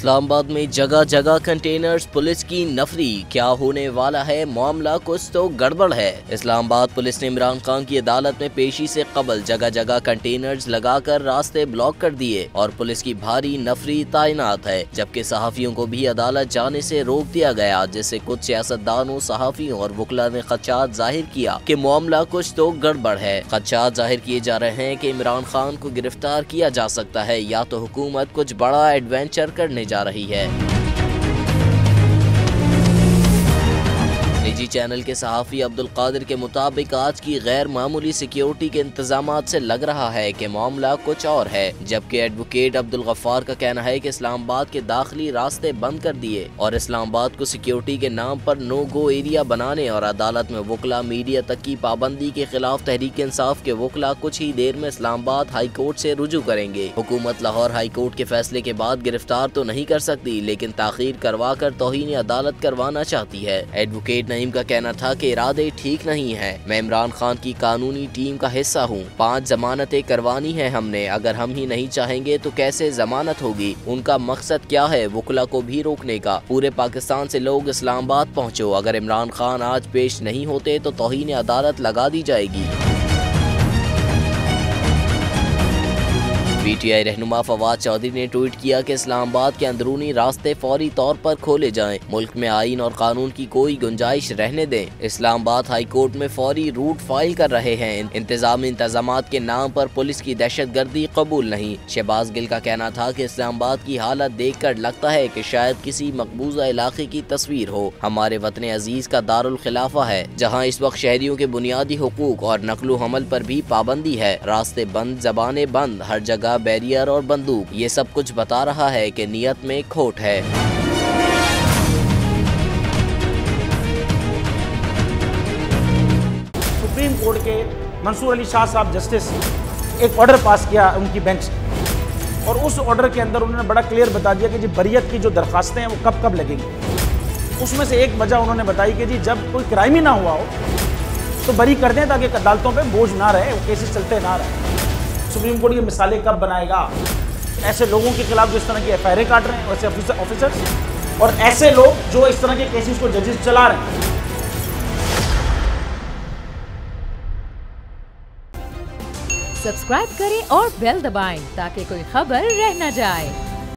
इस्लामाबाद में जगह जगह कंटेनर्स, पुलिस की नफरी, क्या होने वाला है मामला, कुछ तो गड़बड़ है। इस्लामाबाद पुलिस ने इमरान खान की अदालत में पेशी से कबल जगह जगह कंटेनर्स लगाकर रास्ते ब्लॉक कर दिए और पुलिस की भारी नफरी तैनात है, जबकि सहाफियों को भी अदालत जाने से रोक दिया गया, जिससे कुछ सियासतदानों, सहाफियों और वकला ने खदशात जाहिर किया कि मामला कुछ तो गड़बड़ है। खदशात जाहिर किए जा रहे हैं कि इमरान खान को गिरफ्तार किया जा सकता है या तो हुकूमत कुछ बड़ा एडवेंचर करने जा रही है। निजी चैनल के सहाफ़ी अब्दुल कादिर के मुताबिक आज की गैर मामूली सिक्योरिटी के इंतजामात से लग रहा है कि मामला कुछ और है, जबकि एडवोकेट अब्दुल गफ्फार का कहना है कि इस्लामाबाद के दाखिली रास्ते बंद कर दिए और इस्लामाबाद को सिक्योरिटी के नाम पर नो गो एरिया बनाने और अदालत में वकला, मीडिया तक की पाबंदी के खिलाफ तहरीक इंसाफ के वकला कुछ ही देर में इस्लामाबाद हाई कोर्ट से रुजू करेंगे। हुकूमत लाहौर हाई कोर्ट के फैसले के बाद गिरफ्तार तो नहीं कर सकती, लेकिन ताखीर करवा कर तौहीन अदालत करवाना चाहती है। एडवोकेट नईम का कहना था कि इरादे ठीक नहीं है। मैं इमरान खान की कानूनी टीम का हिस्सा हूँ। 5 जमानतें करवानी है हमने, अगर हम ही नहीं चाहेंगे तो कैसे जमानत होगी। उनका मकसद क्या है, वकला को भी रोकने का। पूरे पाकिस्तान से लोग इस्लामाबाद पहुँचो, अगर इमरान खान आज पेश नहीं होते तो तौहीन अदालत लगा दी जाएगी। पीटीआई रहनुमा फवाद चौधरी ने ट्वीट किया कि इस्लामाबाद के अंदरूनी रास्ते फौरी तौर पर खोले जाएं, मुल्क में आईन और कानून की कोई गुंजाइश रहने दें। इस्लामाबाद हाई कोर्ट में फौरी रूट फाइल कर रहे हैं। इंतजामी इंतजामात के नाम पर पुलिस की दहशतगर्दी कबूल नहीं। शहबाज गिल का कहना था कि इस्लामाबाद की हालत देखकर लगता है कि शायद किसी मकबूजा इलाके की तस्वीर हो। हमारे वतन अजीज का दारुल खिलाफा है, जहाँ इस वक्त शहरियों के बुनियादी हुकूक और नकलो हमल पर भी पाबंदी है। रास्ते बंद, जबानें बंद, हर जगह बैरियर और बंदूक। ये सब कुछ बता रहा है कि नियत में खोट है। सुप्रीम कोर्ट के मंसूर अली शाह साहब जस्टिस एक ऑर्डर पास किया उनकी बेंच से, और उस ऑर्डर के अंदर उन्होंने बड़ा क्लियर बता दिया कि जी बरियत की जो दरखास्तें हैं वो कब कब लगेंगी। उसमें से एक वजह उन्होंने बताई कि जी जब कोई क्राइम ही ना हुआ हो तो बरी कर दें, ताकि अदालतों पे बोझ ना रहे, वो केसेस चलते ना रहे। सुप्रीम कोर्ट ये मिसालें कब बनाएगा, ऐसे लोगों के खिलाफ जो इस तरह की एफआईआर काट रहे हैं, वैसे ऑफिसर्स, और ऐसे लोग जो इस तरह के केसेस को जजेस चला रहे हैं। सब्सक्राइब करें और बेल दबाएं ताकि कोई खबर रह न जाए।